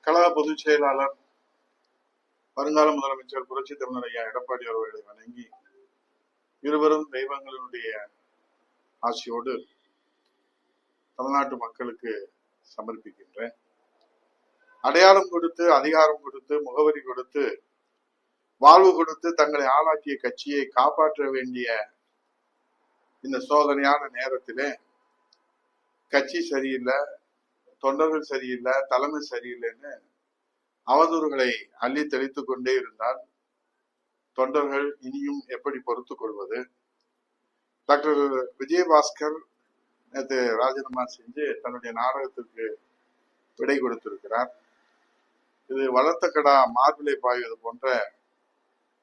கழக பொதுச் செயலாளர் வருங்கால முதலமைச்சர் புரட்சி தமிழர் ஐயா எடப்பாடி அவர்களை வணங்கி இருவரும் தெய்வங்களினுடைய ஆசியோடு தமிழ்நாட்டு மக்களுக்கு சமர்ப்பிக்கின்றேன். அடையாளம் கொடுத்து, அதிகாரம் கொடுத்து, முகவரி கொடுத்து, வாழ்வு கொடுத்து தங்களை ஆளாக்கிய கட்சியை காப்பாற்ற வேண்டிய இந்த சோதனையான நேரத்திலே கட்சி சரியில்லை, தொண்டர்கள் சரியில்லை, தலைமை சரியில்லைன்னு அவதூறுகளை அள்ளி தெளித்துக் கொண்டே இருந்தால் தொண்டர்கள் இனியும் எப்படி பொறுத்துக் கொள்வது? டாக்டர் விஜயபாஸ்கர் நேற்று ராஜினாமா செஞ்சு தன்னுடைய நாடகத்திற்கு விடை கொடுத்திருக்கிறார். இது வளர்த்த கடா மார்பிலை பாய்வது போன்ற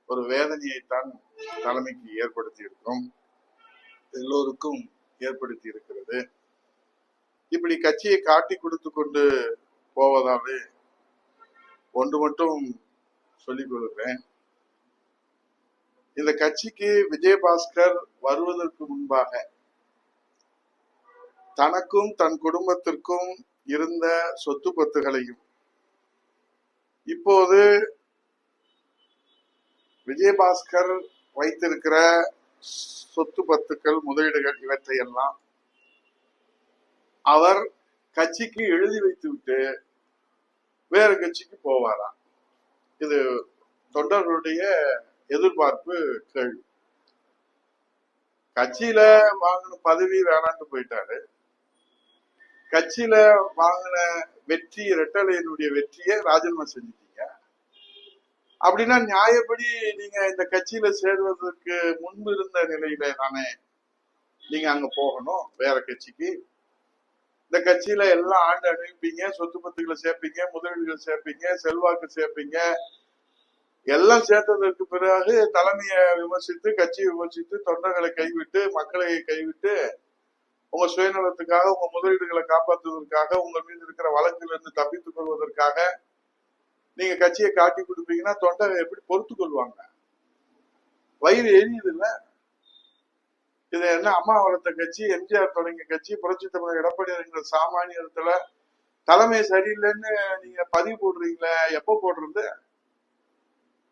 ஒரு வேதனையைத்தான் தலைமைக்கு ஏற்படுத்தி இருக்கும், எல்லோருக்கும் ஏற்படுத்தி இருக்கிறது. இப்படி கட்சியை காட்டி கொடுத்து கொண்டு போவதாலே ஒன்று மட்டும் சொல்லிக் கொள்கிறேன். இந்த கட்சிக்கு விஜயபாஸ்கர் வருவதற்கு முன்பாக தனக்கும் தன் குடும்பத்திற்கும் இருந்த சொத்து பத்துகளையும் இப்போது விஜயபாஸ்கர் வைத்திருக்கிற சொத்து பத்துக்கள், முதலீடுகள் இவற்றையெல்லாம் அவர் கட்சிக்கு எழுதி வைத்து விட்டு வேற கட்சிக்கு போவாராம். இது தொண்டர்களுடைய எதிர்பார்ப்பு கேள்வி. கட்சியில வாங்கின பதவி வேணான்னு போயிட்டாரு. கட்சியில வாங்கின வெற்றி, இரட்டலையினுடைய வெற்றியை ராஜினாமா செஞ்சிட்டீங்க. அப்படின்னா நியாயப்படி நீங்க இந்த கட்சியில சேர்வதற்கு முன்பு இருந்த நிலையில தானே நீங்க அங்க போகணும், வேற கட்சிக்கு. இந்த கட்சியில எல்லாம் ஆண்டு அனுப்பிப்பீங்க, சொத்து பத்துக்களை சேர்ப்பீங்க, முதலீடுகள் சேர்ப்பீங்க, செல்வாக்கு சேர்ப்பீங்க. எல்லாம் சேர்த்ததற்கு பிறகு தலைமையை விமர்சித்து, கட்சியை விமர்சித்து, தொண்டர்களை கைவிட்டு, மக்களை கைவிட்டு, உங்க சுயநலத்துக்காக, உங்க முதலீடுகளை காப்பாற்றுவதற்காக, உங்க மீது இருக்கிற வழக்கில் இருந்து தப்பித்துக் கொள்வதற்காக நீங்க கட்சியை காட்டி கொடுப்பீங்கன்னா தொண்டர்கள் எப்படி பொறுத்து கொள்வாங்க? வயிறு எரியுது இல்ல? இது என்ன அம்மா வளர்த்த கட்சி, எம்ஜிஆர் தொடங்கிய கட்சி, புரட்சி தமிழர் எடப்பாடி என்கிற சாமானியத்துல தலைமை சரியில்லைன்னு நீங்க பதிவு போடுறீங்களே, எப்ப போடுறது?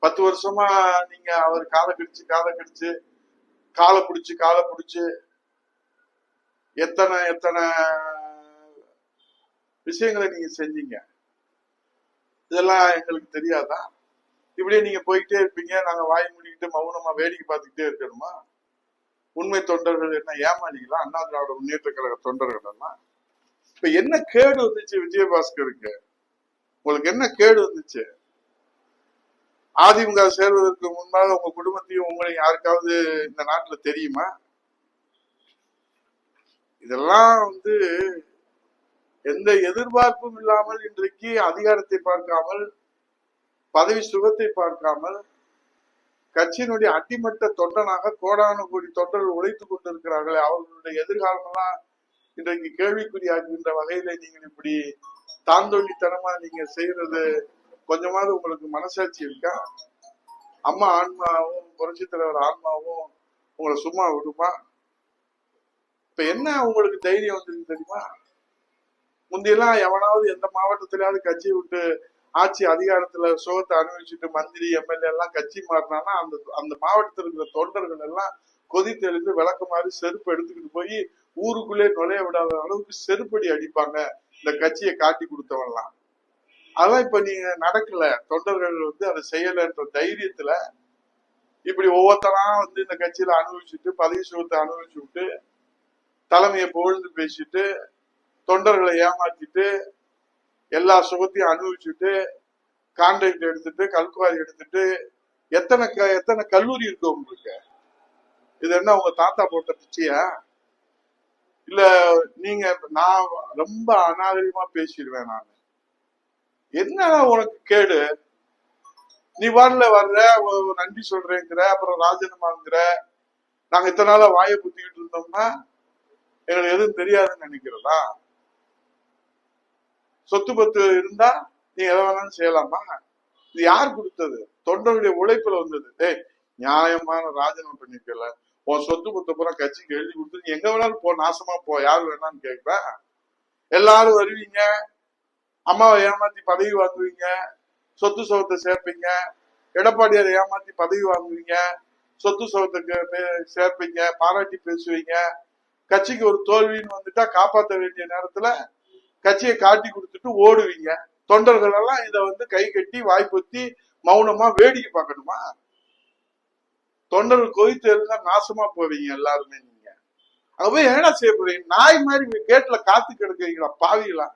10 வருஷமா நீங்க அவர் காலை கடிச்சு காலை பிடிச்சு எத்தனை எத்தனை விஷயங்களை நீங்க செஞ்சீங்க. இதெல்லாம் எங்களுக்கு தெரியாதா? இப்படியே நீங்க போயிட்டே இருப்பீங்க, நாங்க வாய் மூடிக்கிட்டு மௌனமா வேடிக்கை பார்த்துக்கிட்டே இருக்கணுமா? உண்மை தொண்டர்கள் என்ன ஏமாளிகளா? அண்ணா திராவிட முன்னேற்ற கழக தொண்டர்கள் எல்லாம் இப்ப என்ன கேடு வந்துச்சு விஜயபாஸ்கருக்கு? உங்களுக்கு என்ன கேடு வந்துச்சு? அதிமுக சேர்வதற்கு முன்பாக உங்க குடும்பத்தையும் உங்களையும் யாருக்காவது இந்த நாட்டுல தெரியுமா? இதெல்லாம் எந்த எதிர்பார்ப்பும் இல்லாமல், இன்றைக்கு அதிகாரத்தை பார்க்காமல், பதவி சுகத்தை பார்க்காமல், கட்சியினுடைய அடிமட்ட தொண்டனாக கோடான கோடி தொண்டர்கள் உழைத்துக் கொண்டிருக்கிறார்களே, அவர்களுடைய எதிர்காலம் எல்லாம் இன்றைக்கு கேள்விக்குறியாகின்ற வகையில நீங்கள் இப்படி தாந்தொழித்தனமா நீங்க செய்யறது கொஞ்சமாவது உங்களுக்கு மனசாட்சி இருக்கா? அம்மா ஆன்மாவும் புரட்சி தலைவர் ஆன்மாவும் உங்களை சும்மா விடுமா? இப்ப என்ன உங்களுக்கு தைரியம் வந்துருக்கு தெரியுமா? முந்தையெல்லாம் எவனாவது எந்த மாவட்டத்திலாவது கட்சியை விட்டு ஆட்சி அதிகாரத்துல சுகத்தை அனுபவிச்சுட்டு மந்திரி எம்எல்ஏ எல்லாம் கட்சி மாறினான்னா அந்த மாவட்டத்தில் இருக்கிற தொண்டர்கள் எல்லாம் கொதித்தெழுந்து விளக்க மாதிரி செருப்பு எடுத்துக்கிட்டு போய் ஊருக்குள்ளே நுழைய விடாத அளவுக்கு செருப்படி அடிப்பாங்க இந்த கட்சியை காட்டி கொடுத்தவன்லாம். அதான் இப்ப நீங்க நடக்கல, தொண்டர்கள் அதை செய்யலன்ற தைரியத்துல இப்படி ஒவ்வொருத்தரா இந்த கட்சியில அனுபவிச்சுட்டு, பதவி சுகத்தை அனுபவிச்சு விட்டு, தலைமையை புகழ்ந்து பேசிட்டு, தொண்டர்களை ஏமாத்திட்டு, எல்லா சுகத்தையும் அனுபவிச்சுட்டு, கான்ட்ராக்ட் எடுத்துட்டு, கல்குவாரி எடுத்துட்டு, எத்தனை கல்லூரி இருக்கு உங்களுக்கு? இது என்ன உங்க தாத்தா போட்ட பிச்சையா? இல்ல நீங்க, நான் ரொம்ப அநாகரிகமா பேசிடுவேன் நான். என்ன உனக்கு கேடு? நீ வர்ற நன்றி சொல்றேங்கிற, அப்புறம் ராஜினாமாங்கிற. நாங்க இத்தனை நாளா வாயை புத்திக்கிட்டு இருந்தோம்னா எங்களுக்கு எதுவும் தெரியாதுன்னு நினைக்கிறதா? சொத்து பத்து இருந்தா நீ எதை வேணாலும் செய்யலாமா? இது யார் கொடுத்தது? தொண்டருடைய உழைப்புல வந்தது. நியாயமான ராஜினாமா பண்ணிருக்கல, உன் சொத்து பத்த பூரா கட்சிக்கு எழுதி கொடுத்து நீ எங்க வேணாலும் போ, நாசமா போ, யாரு வேணான்னு கேட்ப. எல்லாரும் வருவீங்க, அம்மாவை ஏமாத்தி பதவி வாங்குவீங்க, சொத்து சுகத்தை சேர்ப்பீங்க. எடப்பாடியாரை ஏமாத்தி பதவி வாங்குவீங்க, சொத்து சுகத்துக்கு சேர்ப்பீங்க, பாராட்டி பேசுவீங்க. கட்சிக்கு ஒரு தோல்வின்னு வந்துட்டா காப்பாற்ற வேண்டிய நேரத்துல கட்சியை காட்டி கொடுத்துட்டு ஓடுவீங்க. தொண்டர்கள் எல்லாம் இதை கை கட்டி வாய்ப்பொத்தி மௌனமா வேடிக்கை பார்க்கணுமா? தொண்டர்கள் கொதித்து இருந்தா நாசமா போவீங்க எல்லாருமே. நீங்க அங்க போய் என்ன செய்ய போறீங்க? நாய் மாதிரி கேட்ல காத்து கிடக்குறீங்களா பாவிகளா?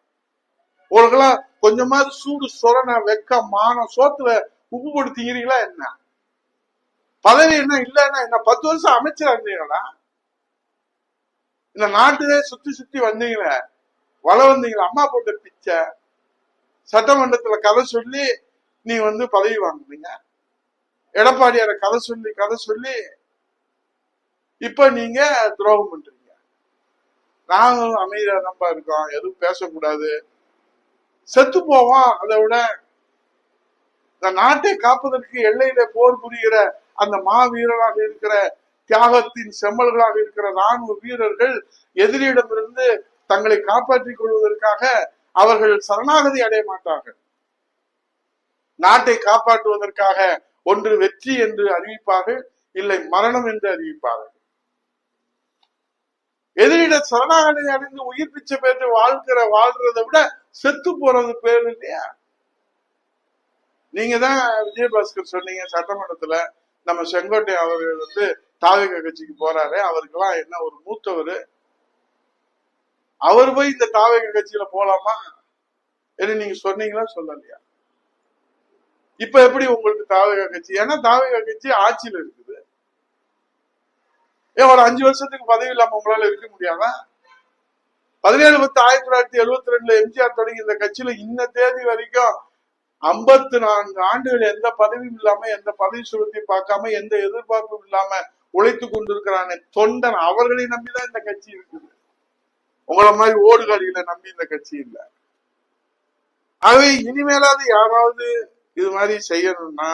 உங்களுக்கெல்லாம் கொஞ்சமாவது சூடு சொரண வெக்க மானம் சோத்துல உப்பு போட்டு திங்கிறீங்களா என்ன? பதவி என்ன இல்லன்னா என்ன? 10 வருஷம் அமைச்சரா இருந்தீங்களா? இந்த நாட்டிலே சுத்தி சுத்தி வந்தீங்களே, வள வந்தீங்களா? அம்மா போட்ட பிச்சை. சட்டமன்றத்துல கதை சொல்லி நீ பதவி வாங்குறீங்க. எடப்பாடியார கதை சொல்லி இப்ப நீங்க துரோகம் பண்றீங்க. நாங்களும் அமைதியா நம்ப இருக்கோம், எதுவும் பேசக்கூடாது, செத்து போவோம். அதை விட இந்த நாட்டை காப்பதற்கு எல்லையில போர் புரிகிற அந்த மாவீரராக இருக்கிற தியாகத்தின் செம்மல்களாக இருக்கிற ராணுவ வீரர்கள் எதிரியிடமிருந்து தங்களை காப்பாற்றிக் கொள்வதற்காக அவர்கள் சரணாகதி அடைய மாட்டார்கள். நாட்டை காப்பாற்றுவதற்காக ஒன்று வெற்றி என்று அறிவிப்பார்கள், இல்லை மரணம் என்று அறிவிப்பார்கள். எதிரிட சரணாகதி அடைந்து உயிர் பிச்சை பெற்று வாழ்றதை விட செத்து போறது பேர் இல்லையா? நீங்க தான் விஜயபாஸ்கர் சொன்னீங்க சட்டமன்றத்துல, நம்ம செங்கோட்டை அவர்கள் தாவேக கட்சிக்கு போறாரு, அவருக்கெல்லாம் என்ன ஒரு மூத்தவர், அவர் போய் இந்த தாவேக கட்சியில போலாமா என்று நீங்க சொன்னீங்களா சொல்லலையா? இப்ப எப்படி உங்களுக்கு தாவேக கட்சி? ஏன்னா தாவேக கட்சி ஆட்சியில இருக்குது. ஏன் ஒரு 5 வருஷத்துக்கு பதவி இல்லாம உங்களால இருக்க முடியாதா? 17/10/1972 எம்ஜிஆர் தொடங்கி இந்த கட்சியில இன்ன தேதி வரைக்கும் 54 ஆண்டுகள் எந்த பதவியும் இல்லாம, எந்த பதவி சுகத்தை பார்க்காம, எந்த எதிர்பார்ப்பும் இல்லாம உழைத்து கொண்டிருக்கிறான தொண்டன் அவர்களை நம்பிதான் இந்த கட்சி இருக்குது. உங்களை மாதிரி ஓடுகாடிகளை நம்பி இந்த கட்சி இல்ல. ஆகவே இனிமேலாவது யாராவது இது மாதிரி செய்யணும்னா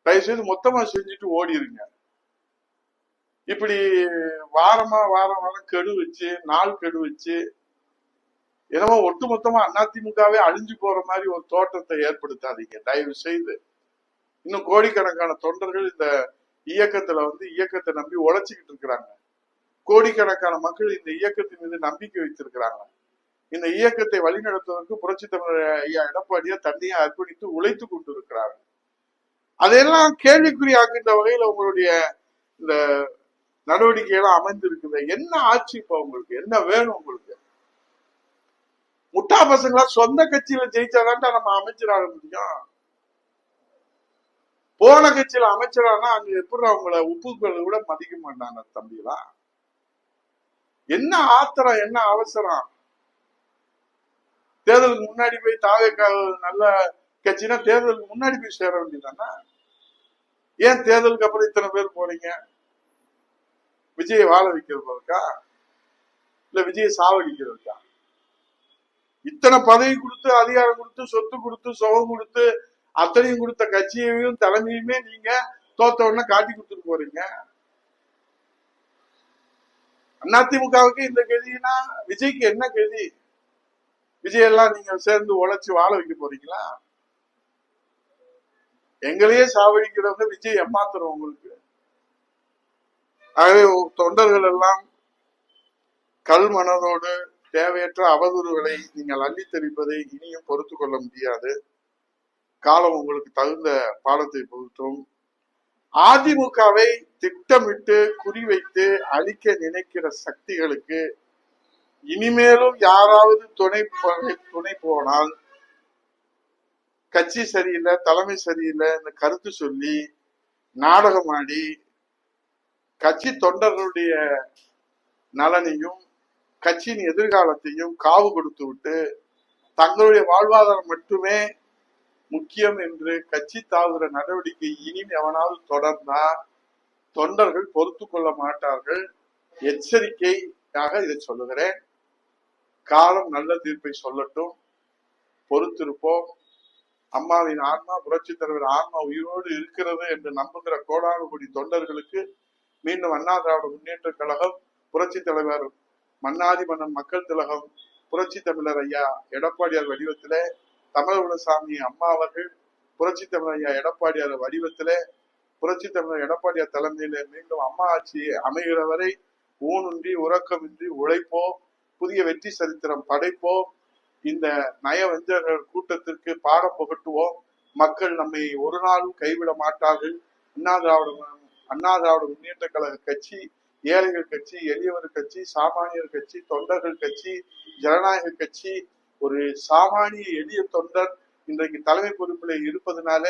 தயவு செய்து மொத்தமா செஞ்சுட்டு ஓடிருங்க. இப்படி வாரம் கெடு வச்சு, நாள் கெடு வச்சு, என்னமோ ஒட்டுமொத்தமா அதிமுகவே அழிஞ்சு போற மாதிரி ஒரு தோற்றத்தை ஏற்படுத்தாதீங்க தயவு செய்து. இன்னும் கோடிக்கணக்கான தொண்டர்கள் இந்த இயக்கத்துல இயக்கத்தை நம்பி உழைச்சிக்கிட்டு இருக்கிறாங்க. கோடிக்கணக்கான மக்கள் இந்த இயக்கத்தின் மீது நம்பிக்கை வைத்திருக்கிறாங்க. இந்த இயக்கத்தை வழிநடத்துவதற்கு புரட்சி தமிழர் ஐயா எடப்பாடியார் தன்னையை அர்ப்பணித்து உழைத்து கொண்டு இருக்கிறார்கள். அதையெல்லாம் கேள்விக்குறியாக்குகின்ற வகையில உங்களுடைய இந்த நடவடிக்கையெல்லாம் அமைந்திருக்குது. என்ன ஆட்சி இப்ப உங்களுக்கு? என்ன வேணும் உங்களுக்கு? முட்டா பசங்களா சொந்த கட்சியில ஜெயிச்சாதான் நம்ம அமைச்சராக முடியும். போன கட்சியில அமைச்சரானா அங்க எப்படி அவங்கள உப்புக்களை கூட மதிக்க மாட்டாங்க தம்பிகளா? என்ன ஆத்திரம், என்ன அவசரம்? தேர்தலுக்கு முன்னாடி போய் தாவேக்கா நல்ல கட்சினா தேர்தலுக்கு முன்னாடி போய் சேர வேண்டியதானா? ஏன் தேர்தலுக்கு அப்புறம் இத்தனை பேர் போறீங்க? விஜயை வாழ வைக்கிறதுக்கா இல்ல விஜயை சாவடிக்கிறதுக்கா? இத்தனை பதவி கொடுத்து, அதிகாரம் கொடுத்து, சொத்து கொடுத்து, சுகம் கொடுத்து, அத்தனையும் கொடுத்த கட்சியையும் தலைமையுமே நீங்க தோத்த உடனே காட்டி கொடுத்துட்டு போறீங்க. அதிமுகவுக்கு இந்த கெதினா விஜய்க்கு என்ன கெதி? விஜய் எல்லாம் நீங்க சேர்ந்து உழைச்சு வாழ வைக்க போறீங்களா? எங்களையே சாவடிக்கிறவங்க விஜய் ஏமாத்துறோம் உங்களுக்கு. ஆகவே தொண்டர்கள் எல்லாம் கல் மனதோடு தேவையற்ற அவதூறுகளை நீங்கள் அள்ளி தெரிப்பதை இனியும் பொறுத்து கொள்ள முடியாது. காலம் உங்களுக்கு தகுந்த பாடத்தை புகுத்தும். அதிமுகவை திட்டமிட்டு குறிவைத்து அழிக்க நினைக்கிற சக்திகளுக்கு இனிமேலும் யாராவது துணை போனால் கட்சி சரியில்லை, தலைமை சரியில்லை இந்த கருத்து சொல்லி நாடகமாடி கட்சி தொண்டர்களுடைய நலனையும் கட்சியின் எதிர்காலத்தையும் காவு கொடுத்து விட்டு தங்களுடைய வாழ்வாதாரம் மட்டுமே முக்கியம் என்று கட்சி தாவுகிற நடவடிக்கை இனி எவனாவது தொடர்ந்தா தொண்டர்கள் பொறுத்து கொள்ள மாட்டார்கள். எச்சரிக்கையாக இதை சொல்லுகிறேன். காலம் நல்ல தீர்ப்பை சொல்லட்டும், பொறுத்திருப்போம். அம்மாவின் ஆன்மா, புரட்சி தலைவர் ஆன்மா உயிரோடு இருக்கிறது என்று நம்புகிற கோடானு கோடி தொண்டர்களுக்கு மீண்டும் அண்ணா திராவிட முன்னேற்ற கழகம், புரட்சி தலைவர் மன்னாதி மன்னன் மக்கள் திலகம் புரட்சி தமிழர் ஐயா எடப்பாடியார் வடிவத்திலே, தமிழகுலசாமி அம்மா அவர்கள் புரட்சி தமிழர் ஐயா எடப்பாடியார் வடிவத்திலே, புரட்சி தமிழர் எடப்பாடியார் தலைமையில மீண்டும் அம்மா ஆட்சி அமைகிற வரை ஊனுன்றி உறக்கமின்றி உழைப்போம், புதிய வெற்றி சரித்திரம் படைப்போம், இந்த நயவஞ்சகர்கள் கூட்டத்திற்கு பாடம் புகட்டுவோம். மக்கள் நம்மை ஒரு நாளும் கைவிட மாட்டார்கள். அண்ணா திராவிட முன்னேற்ற கழக கட்சி ஏழைகள் கட்சி, எளியவர் கட்சி, சாமானியர் கட்சி, தொண்டர்கள் கட்சி, ஜனநாயக கட்சி. ஒரு சாமானிய எளிய தொண்டர் இன்றைக்கு தலைமை பொறுப்பில் இருப்பதனால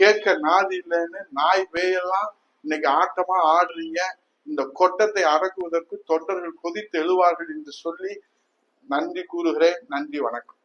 கேட்க நாதி இல்லைன்னு நாய் பேயெல்லாம் இன்னைக்கு ஆட்டமா ஆடுறீங்க. இந்த கொட்டத்தை அடக்குவதற்கு தொண்டர்கள் கொதித்து எழுவார்கள் என்று சொல்லி நன்றி கூறுகிறேன். நன்றி, வணக்கம்.